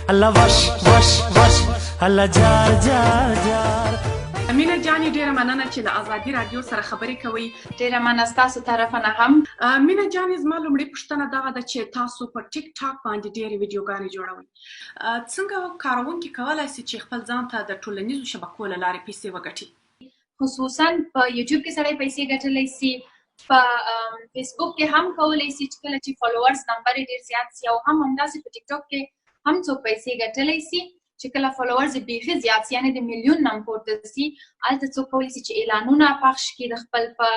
الله وش وش وش الله جار جار جار. مینه جانې ډیره مننه چې له ازادي راډیو سره خبرې کوئ. ډیره مننه ستاسو طرفه نه هم. مینه جانې زما لومړۍ پوښتنه دغه ده چې تاسو په ټیک ټاک باندې ډیرې ویډیوګانې جوړوئ. څنګه کاروونکي کولی شي چې خپل ځان ته د ټولنیزو شبکو له لارې پیسې وګټي؟ خصوصا په یوټیوب کې سړی پیسې ګټلی سي، په فیسبوک کې هم کولی سي چې کله چې فالوورز نمبر یې ډېر زیات سي، او هم همداسې په ټیک ټاک کې هم څوک پیسې ګټلی سي چې کله فالوورز یې بیخي زیات سي، یعنې د میلیون نه هم پورته سي، هلته څوک کولی سي چې اعلانونه پخش کړي د خپل په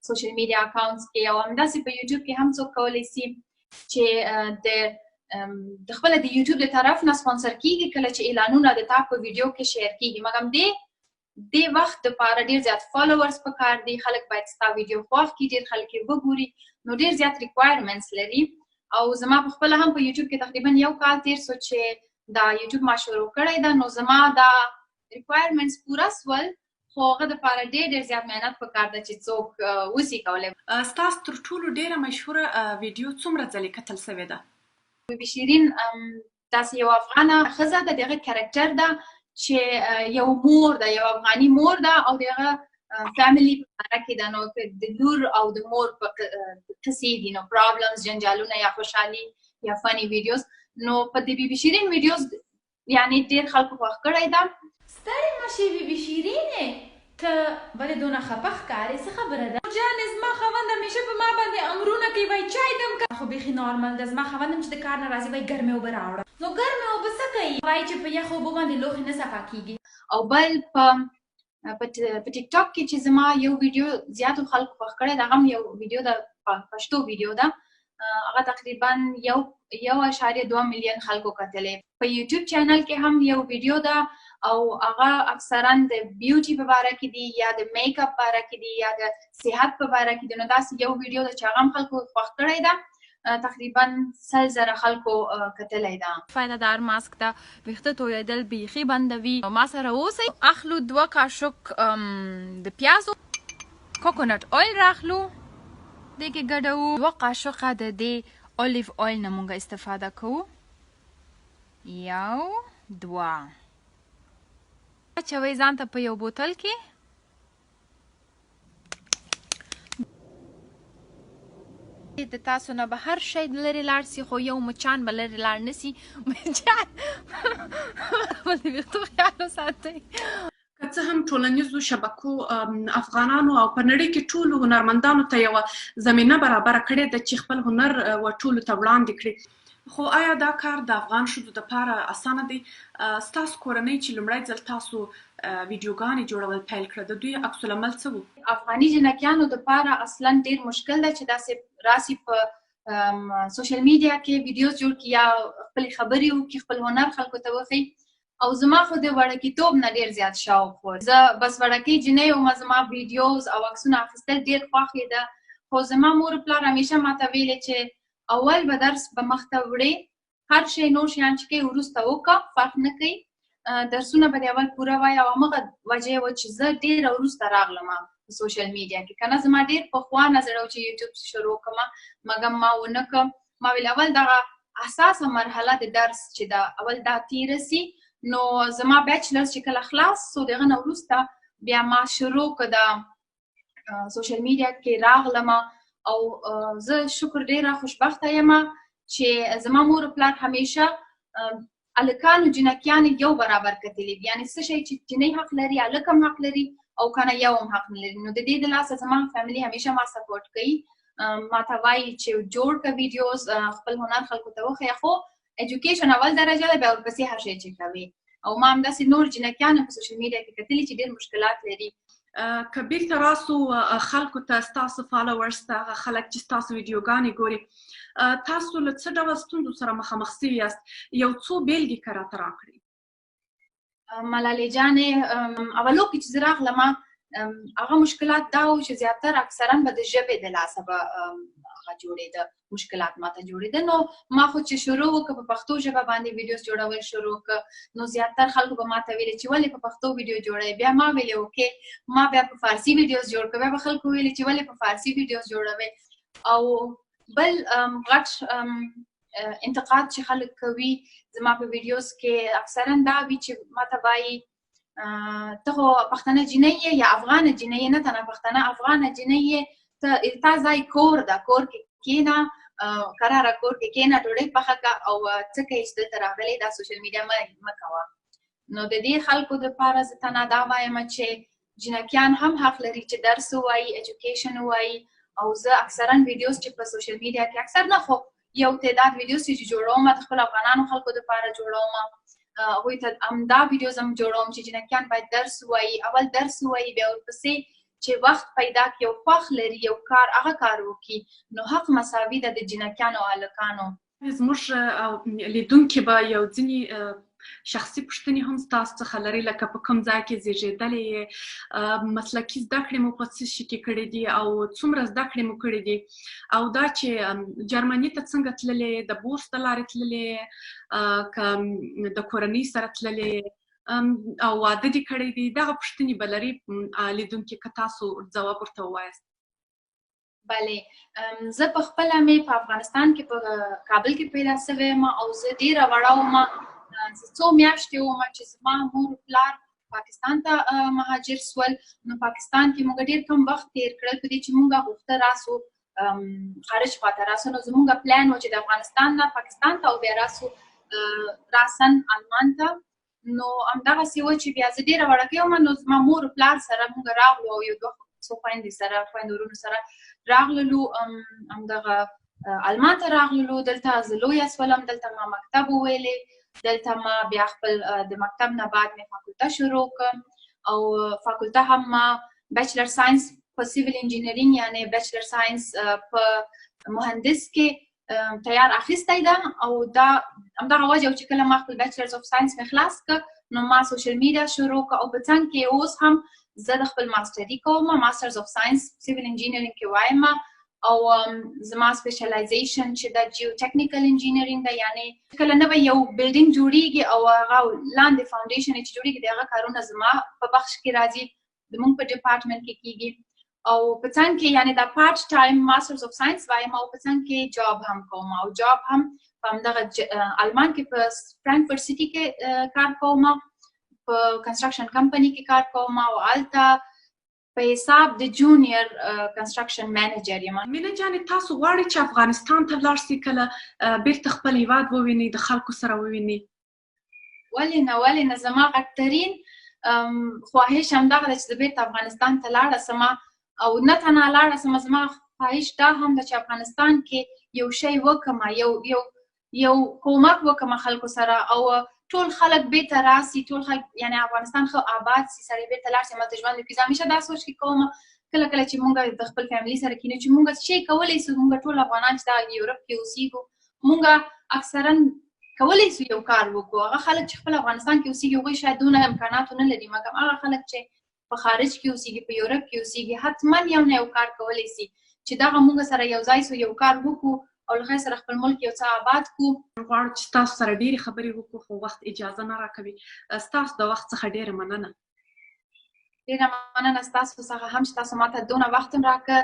سوشل میډیا اکاونټس کې، او همداسې په یوټیوب کې هم څوک کولی سي چې د خپله د یوټیوب د طرف نه سپانسر کېږي کله چې اعلانونه د تا په ویډیو کې شیر کېږي. مګر دې وخت دپاره ډېر زیات فالوورز پکار دي، خلک باید ستا ویډیو خوښ کړي، ډېر خلک یې وګوري، نو ډېر زیات ریکوایرمنټس لري. او زما په خپله هم په یوټیوب کې تقریبا 1 کال تېر سو چې دا یوټیوب ما شروع کړی ده، نو زما دا ریکوایرمنټس پوره سول، خو هغه دپاره ډېر زیات مهنت پکار ده چې څوک وسي کولی. ستاسو تر ټولو ډېره مشهوره ویډیو څومره ځلې کتل سوې ده؟ بیبي شیرین داسې یو افغانه ښځه ده، د هغه کرکټر ده چې یو مور ده، یو افغاني مور ده، او د هغه فیملی په باره کې ده، نو د لور او د مور په قصې دي، نو پرابلمز، جنجالونه یا خوشحالي یا فني ویډیوز. نو په د بیبي شیرین ویډیوز یعنې ډېر خلکو خوښ کړی ده. ستړې مه شې بیبي شیرینې، ته ولې دونه خفه ښکارې؟ څه خبره ده؟ جانې زما خاوند همیشه په ما باندې امرونه کوي، وایي چای دم که، خو بیخي نارمل ده. زما خاوند هم چې د کار نه راځي وایي ګرمې اوبه راوړه، نو ګرمې اوبه څه کوي؟ وایي چې په یخو اوبو باندې لوښي نه صفا کېږي. او بل په ټیک ټاک کې چې زما یو ویډیو زیاتو خلکو خوښ کړی ده، هغه هم یو ویډیو ده، پښتو ویډیو ده، هغه تقریبا 1.2 میلیون خلکو کتلې. په یوټیوب چینل کې هم یو ویډیو ده، او هغه اکثرا د بیوټي په باره کې دي، یا د میک اپ په باره کې دي، یا د صحت په باره کې دي. نو داسې یو ویډیو ده چې هغه هم خلکو خوښ کړی ده، تقریبا 100,000 خلکو کتلی ده. فایده دار ماسک ده، ویښته تویېدل بیخي بندوي. ما سره اوسئ. اخلو 2 کاشوک د پیازو کوکونټ اویل راخلو، دې کې ګډوو 2 قاشقه د دې اولیو اویل نه مونږ استفاده کوو، 1 2 اچوئ ځان ته په یو بوتل کې. د تاسو نه به هر شی لرې لاړ سي، خو یو مچان به لرې لاړ نه سي. مچان خپل د ویښتو خیال وساتئ. که څه هم ټولنیزو شبکو افغانانو او په نړۍ کې ټولو هنرمندانو ته یوه زمینه برابره کړې ده چې خپل هنر ټولو ته وړاندې کړي، خو آیا دا کار د افغان ښځو دپاره اسانه دی؟ ستاسو کورنۍ چې لومړی ځل تاسو ویډیوګانې جوړول پیل کړه، د دوی عکس العمل څه و؟ افغاني جنکیانو دپاره اصلا ډېر مشکل ده چې داسې راسي په سوشل میډیا کې ویډیوز جوړ کړي یا خپلې خبرې وکړي، خپل هنر خلکو ته وښیي. او زما خو د وړکیتوب نه ډېر زیات شوق و، زه بس وړکۍ جنۍ ومه، زما ویډیوز او عکسونه اخیستل ډېر خوښ یې ده. خو زما مور پلار همیشه ماته ویلې چې اول به درس به مخته وړې، هر شی نور شیان چې کوې وروسته وکړه، فرق نه کوي، درسونه به دې اول پوره وایه. او همغه وجه وه چې زه ډېره وروسته راغلم په سوشل میډیا کې، که نه زما ډېر پخوا نظر و چې یوټیوب شروع کړمه، مګر ما ونه کړم. ما ویل اول دغه اساسه مرحله د درس چې ده اول دا تېره سي. نو زما بیچلرز چې کله خلاص سو، د هغه نه وروسته بیا ما شروع کړه د سوشل میډیا کې راغلم. او زه شکر ډېره خوشبخته یم چې زما مور پلار همیشه هلکانو جنکیانې یو برابر کتلي دي، یعنې څه شی چې جنۍ حق لري هلک هم حق لري، او که نه یو هم حق نه لري. نو د دې د لاسه زما فیملي همیشه ما سپورټ کوي، ماته وایي چې جوړ کړه ویډیوز، خپل هنر خلکو ته وښیه، خو ایجوکیشن اول درجه ده، بیا ورپسې هر شی چې کوي. او ما همداسې نور جنکیان په سوشل میډیا کې کتلي چې ډېر مشکلات لري. که بیرته راسو خلکو ته، ستاسو فالوورز ته، هغه خلک چې ستاسو ویډیوګانې ګوري، تاسو له څه ډول ستونزو سره مخامخ سوي یاست؟ یو څو بیلګې که راته راکړئ. ملالۍ جانې، اولو کې چې زه راغلم هغه مشکلات دا و چې زیاتره اکثرا به د ژبې د لاسه به هغه جوړېده، مشکلات ماته جوړېده. نو ما خو چې شروع وکړه په پښتو ژبه باندې ویډیوز جوړول شروع کړه، نو زیاتر خلکو به ماته ویلې چې ولې په پښتو ویډیو جوړوې؟ بیا ما ویلې اوکې، ما بیا په فارسي ویډیوز جوړ کړه، بیا به خلکو ویلې چې ولې په فارسي ویډیوز جوړوې. او بل غټ انتقاد چې خلک کوي زما په ویډیوز کې اکثرا دا وي چې ماته وایي ته خو پښتنه جینۍ یې یا افغانه جینۍ یې، نه تنه پښتنه افغانه جینۍ یې، تا ځای کور ده، کور کې کښېنه، قراره کور کې کښېنه، ډوډۍ پخه کړه او څه کوې چې دلته راغلی دا سوشل میډیا مه کوه. نو د دې خلکو دپاره زه ته نه دا وایم چې جینکیان هم حق لري چې درس ووایي، ایجوکیشن ووایي. او زه اکثرا ویډیوز چې په سوشل میډیا کې اکثر نه خو یو تعداد ویډیوز چې جوړوم د خپل افغانانو خلکو دپاره جوړوم، هغوی ته همدا ویډیوز هم جوړوم چې جینکیان باید درس ووایي، اول درس ووایي، بیا ورپسې چې وخت پیدا کړي، یو خوښ لري، یو کار هغه کار وکړي، نو حق مساوي ده د جینکیانو او هلکانو. زموږ لیدونکي به یو ځینې شخصي پوښتنې هم ستاسو څخه لري، لکه په کوم ځای کې زیږېدلې یې، مسلکي زده کړې مو په څه شي کې کړې دي او څومره زده کړې مو کړې دي، او دا چې جرمني ته څنګه تللې، د بورس د لارې تللې که د کورنۍ سره تللې او واده دې کړی دی، دغه پوښتنې به لري لیدونکي که تاسو ځواب ورته ووایاست. بله، زه په خپله مې په افغانستان کې په کابل کې پیدا سوې یم او زه ډېره وړه وم، زه څو میاشتې وم چې زما مور پلار پاکستان ته مهاجر سول. نو پاکستان کې موږ ډېر کم وخت تېر کړل په دې چې موږ غوښته راسو خارج خواته راسو. نو زموږ پلان و چې د افغانستان نه پاکستان ته او بیا راسن آلمان ته. نو همدغسې وه چې بیا زه ډېره وړکۍ وم، نو زما مور پلار سره موږ راغلو او یو دوه څو خویندې سره خویندو ورونو سره راغللو، همدغه آلمان ته راغللو. دلته زه لویه سولم، دلته ما مکتب وویلې، دلته ما بیا خپل د مکتب نه بعد مې فاکولته شروع کړ او فاکولته هم ما بیچلر ساینس په سیویل انجینرینګ یعنی بیچلر ساینس په مهندس کې تیار اخیستی ده. او دا همدغه وجه چې کله ما خپل بیچلرز اف ساینس مې خلاص کړ نو ما سوشل میډیا شروع کړ او په څنګ کې اوس هم زه د خپل ماسټري کوم، ماسټرز اف ساینس سیویل انجینرینګ کې وایم او زما سپیشلایزیشن چې د جیو ټیکنیکل انجینرینګ ده، یعنی کله نوی یو بلډینګ جوړیږي او هغه لاندې فاونډیشن چې جوړیږي د هغه کارونه زما په بخش کې راځي، زموږ په ډپارټمنټ کې کیږي. او په څنګ کې یعنی دا پارټ ټایم ماسټرز اف ساینس وایم او په څنګ کې جاب هم کوم او جاب هم په همدغه آلمان کې په فرانکفورت سیټي کې کار کوم، په کنسټرکشن کمپنۍ کې کار کوم او هلته په حساب د جونیئر کنسټرکشن منیجر یم. مینه جانې، تاسو غواړئ چې افغانستان ته لاړ شئ کله بیرته خپل هیواد ووینئ، د خلکو سره ووینئ؟ ولې نه، زما غټترین خواهش همدغه ده چې زه بیرته افغانستان ته لاړه سم او نه تنها لاړه سم، زما خواهش دا هم ده چې افغانستان کې یو شی وکړم، یو کومک وکړم خلکو سره او ټول خلک بیرته راسي، ټول خلک یعنی افغانستان ښه آباد سي، سړی بیرته لاړ سي هلته ژوند وکړي. زه همیشه دا سوچ کې کوم کله کله چې موږ د خپل فیملي سره کینو چې موږ څه شی کولی سو، موږ ټول افغانان چې دا یورپ کې اوسېږو موږ اکثرا کولی سو یو کار وکړو. هغه خلک چې خپل افغانستان کې اوسېږي هغوی شاید دونه امکاناتو نه لري، مګر هغه خلک چې په خارج کې اوسېږي، په یورپ کې اوسېږي، حتما یو نه یو کار کولی سي چې دغه موږ سره یو ځای سو، یو کار وکړو او له خیر سره خپل ملک یو څه آباد کړو. غواړو چې تاسو سره ډېرې خبرې وکړو خو وخت اجازه نه راکوي. ستاسو د وخت څخه ډېره مننه. ډېره مننه ستاسو څخه هم چې تاسو ماته دونه وخت راکړ.